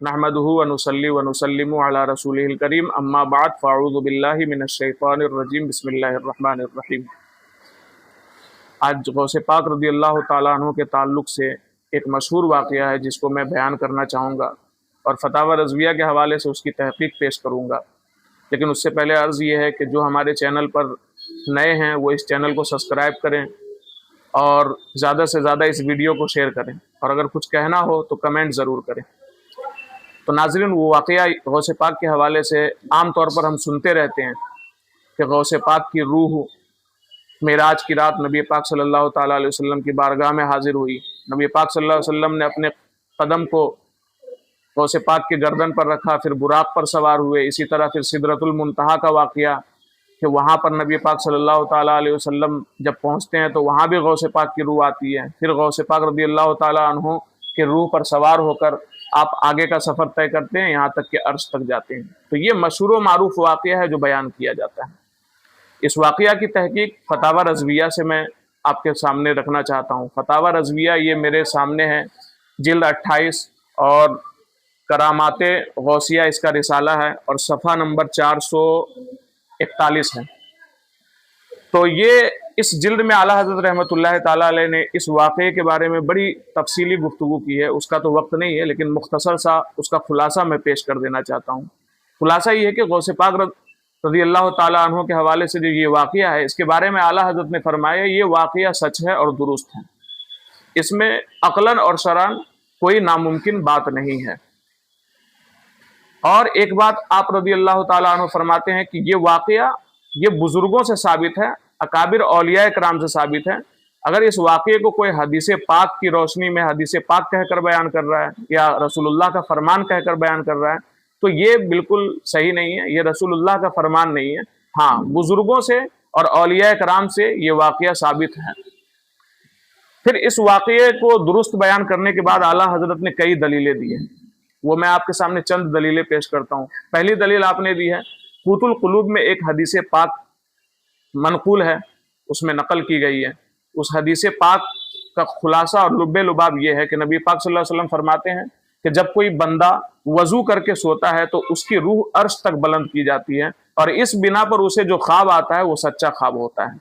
नहमदुहु व नुसल्ली व नुसल्लिमु अला रसूलिहिल करीम अम्मा बाद फ़अऊज़ु बिल्लाहि मिनश शैतानिर रजीम बिस्मिल्लाहिर रहमानिर रहीम। आज गौसे पाक रज़ी अल्लाह ताला अन्हु के ताल्लुक़ से एक मशहूर वाक़या है जिसको मैं बयान करना चाहूँगा और फतावा रज़विया के हवाले से उसकी तहक़ीक़ पेश करूँगा। लेकिन उससे पहले अर्ज़ ये है कि जो हमारे चैनल पर नए हैं वो इस चैनल को सब्सक्राइब करें और ज़्यादा से ज़्यादा इस वीडियो को शेयर करें, और अगर कुछ कहना हो तो कमेंट ज़रूर करें। तो नाज़रीन, वो वाक़या गौसे पाक के हवाले से आम तौर पर हम सुनते रहते हैं कि गौसे पाक की रूह मेराज की रात नबी पाक सल्लल्लाहु ताला अलैहि वसल्लम की बारगाह में हाजिर हुई। नबी पाक सल्लल्लाहु अलैहि वसल्लम ने अपने कदम को गौसे पाक की गर्दन पर रखा, फिर बुराक पर सवार हुए। इसी तरह फिर सिदरतुल मुंतहा का वाक़या कि वहाँ पर नबी पाक सल्लल्लाहु ताला अलैहि वसल्लम जब पहुँचते हैं तो वहाँ भी गौसे पाक की रूह आती है। फिर गौसे पाक रज़ी अल्लाह ताला अन्हु के रूह पर सवार होकर आप आगे का सफ़र तय करते हैं, यहाँ तक कि अर्श तक जाते हैं। तो ये मशहूर मारूफ वाक़या है जो बयान किया जाता है। इस वाक़या की तहक़ीक़ फतावा रज़विया से मैं आपके सामने रखना चाहता हूँ। फतावा रज़विया ये मेरे सामने है, जिल्द 28 और करामाते गौसिया इसका रिसाला है और सफ़ा नंबर 441 है। तो ये इस जिल्द में आला हज़रत रहमतुल्लाह ताला अलैह ने इस वाक़े के बारे में बड़ी तफसीली गुफ्तगू की है। उसका तो वक्त नहीं है, लेकिन मुख्तसर सा उसका खुलासा मैं पेश कर देना चाहता हूँ। खुलासा ये है कि गौसे पाक रज़ी अल्लाह ताला अन्हु के हवाले से जो ये वाक़या है, इसके बारे में आला हज़रत ने फरमाया ये वाक़या सच है और दुरुस्त है, इसमें अक़लन और शरअन कोई नामुमकिन बात नहीं है। और एक बात आप रज़ी अल्लाह ताला अन्हु फरमाते हैं कि ये वाक़या ये बुजुर्गों से साबित है, अकाबिर औलिया कराम से साबित है। अगर इस वाक़े को कोई हदीस पाक की रोशनी में हदीस पाक कहकर बयान कर रहा है या रसूलुल्लाह का फरमान कहकर बयान कर रहा है तो ये बिल्कुल सही नहीं है, ये रसूलुल्लाह का फरमान नहीं है। हाँ, बुजुर्गों से और औलिया कराम से ये वाक़या साबित है। फिर इस वाक़े को दुरुस्त बयान करने के बाद आला हज़रत ने कई दलीलें दी हैं, वो मैं आपके सामने चंद दलीलें पेश करता हूँ। पहली दलील आपने दी है, क़ूतुल क़ुलूब में एक हदीस पाक मनक़ूल है, उसमें नकल की गई है। उस हदीस पाक का खुलासा और लुब्बे लुबाब ये है कि नबी पाक सल्लल्लाहु अलैहि वसल्लम फरमाते हैं कि जब कोई बंदा वज़ू करके सोता है तो उसकी रूह अर्श तक बुलंद की जाती है और इस बिना पर उसे जो ख्वाब आता है वो सच्चा ख्वाब होता है।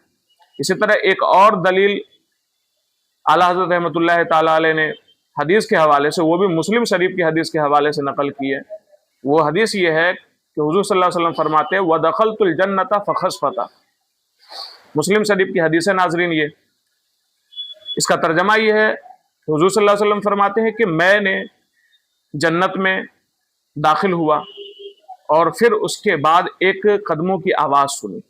इसी तरह एक और दलील आला हज़रत रहमतुल्लाह ताला अलैह ने हदीस के हवाले से, वो भी मुस्लिम शरीफ की हदीस के हवाले से नकल की है। वो हदीस ये है कि हुज़ूर सल्लल्लाहु अलैहि वसल्लम फरमाते हैं वदखलतुल जन्नता फखसफता। मुस्लिम शरीफ की हदीस है नाज़रीन। ये इसका तर्जमा ये है, हुज़ूर सल्लल्लाहु अलैहि वसल्लम फरमाते हैं कि मैंने जन्नत में दाखिल हुआ और फिर उसके बाद एक कदमों की आवाज़ सुनी।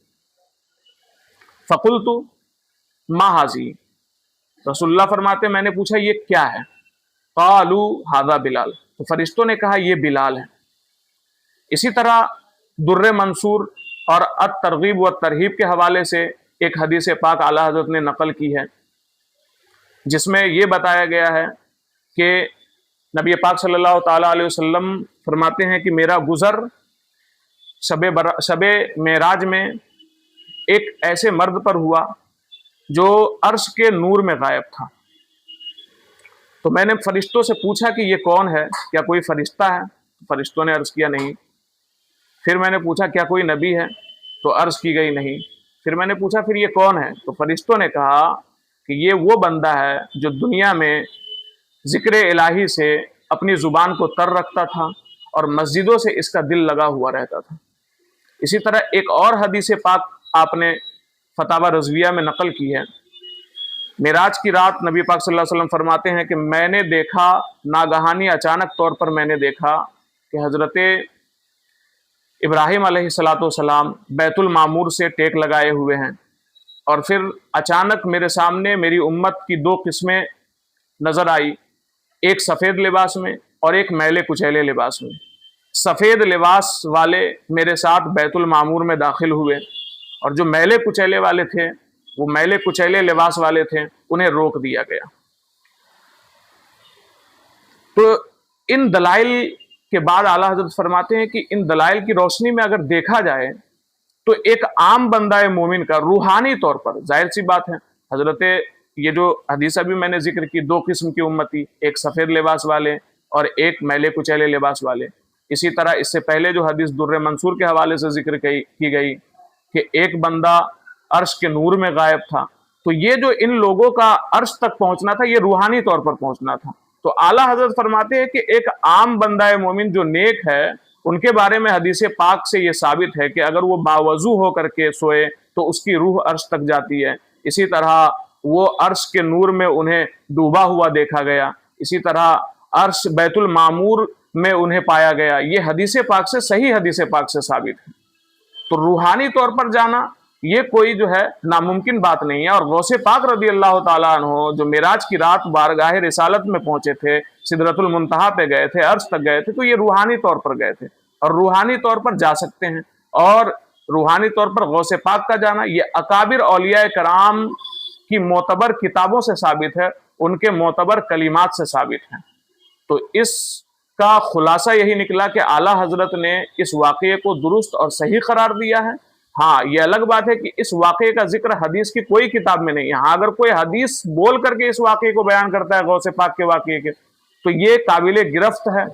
फ़कुल्तु मा हाज़ी, रसूलुल्लाह फरमाते मैंने पूछा ये क्या है। क़ालू हाज़ा बिलाल, तो फरिश्तों ने कहा ये बिलाल है। इसी तरह दुर्रे मंसूर और अत-तरग़ीब व तरहीब के हवाले से एक हदीस पाक आला हज़रत ने नकल की है, जिसमें ये बताया गया है कि नबी पाक सल्लल्लाहु ताला अलैहि वसल्लम फरमाते हैं कि मेरा गुज़र शबे मेराज में एक ऐसे मर्द पर हुआ जो अर्श के नूर में गायब था। तो मैंने फरिश्तों से पूछा कि ये कौन है, क्या कोई फरिश्ता है? फरिश्तों ने अर्ज़ किया नहीं। फिर मैंने पूछा क्या कोई नबी है? तो अर्ज़ की गई नहीं। फिर मैंने पूछा फिर ये कौन है? तो फरिश्तों ने कहा कि ये वो बंदा है जो दुनिया में ज़िक्र इलाही से अपनी ज़ुबान को तर रखता था और मस्जिदों से इसका दिल लगा हुआ रहता था। इसी तरह एक और हदीस पाक आपने फतावा रज़विया में नकल की है। मेराज की रात नबी पाक सल्लल्लाहु अलैहि वसल्लम फरमाते हैं कि मैंने देखा, नागहानी अचानक तौर पर मैंने देखा कि हज़रत इब्राहिम अलैहिस्सलाम बैतुल मामूर से टेक लगाए हुए हैं और फिर अचानक मेरे सामने मेरी उम्मत की दो किस्में नज़र आई, एक सफ़ेद लिबास में और एक मैले कुचैले लिबास में। सफ़ेद लिबास वाले मेरे साथ बैतुल मामूर में दाखिल हुए और जो मैले कुचैले वाले थे, वो मैले कुचैले लिबास वाले थे, उन्हें रोक दिया गया। तो इन दलाइल के बाद आला हज़रत फरमाते हैं कि इन दलाइल की रोशनी में अगर देखा जाए तो एक आम बंदा मोमिन का रूहानी तौर पर, जाहिर सी बात है, हज़रत ये जो हदीस अभी मैंने जिक्र की, दो किस्म की उम्मती, एक सफ़ेद लिबास वाले اور ایک میلے کچیلے لباس والے۔ اسی طرح اس سے پہلے جو حدیث در منصور کے حوالے سے ذکر کی گئی کہ ایک بندہ عرش کے نور میں غائب تھا، تو یہ جو ان لوگوں کا عرش تک پہنچنا تھا یہ روحانی طور پر پہنچنا تھا۔ تو اعلیٰ حضرت فرماتے ہیں کہ ایک عام بندہ مومن جو نیک ہے ان کے بارے میں حدیث پاک سے یہ ثابت ہے کہ اگر وہ باوضو ہو کر کے سوئے تو اس کی روح عرش تک جاتی ہے۔ اسی طرح وہ عرش کے نور میں انہیں ڈوبا ہوا دیکھا گیا، اسی طرح عرش بیت المعمور میں انہیں پایا گیا۔ یہ حدیث پاک سے، صحیح حدیث پاک سے ثابت ہے۔ تو روحانی طور پر جانا یہ کوئی جو ہے ناممکن بات نہیں ہے۔ اور غوث پاک رضی اللہ تعالیٰ عنہ جو معراج کی رات بارگاہ رسالت میں پہنچے تھے، سدرۃ المنتہا پہ گئے تھے، عرش تک گئے تھے، تو یہ روحانی طور پر گئے تھے اور روحانی طور پر جا سکتے ہیں۔ اور روحانی طور پر غوث پاک کا جانا یہ اکابر اولیاء کرام کی معتبر کتابوں سے ثابت ہے، ان کے معتبر کلمات سے ثابت ہے۔ تو اس کا خلاصہ یہی نکلا کہ اعلیٰ حضرت نے اس واقعے کو درست اور صحیح قرار دیا ہے۔ ہاں یہ الگ بات ہے کہ اس واقعے کا ذکر حدیث کی کوئی کتاب میں نہیں ہے۔ ہاں اگر کوئی حدیث بول کر کے اس واقعے کو بیان کرتا ہے غوث پاک کے واقعے کے، تو یہ قابل گرفت ہے،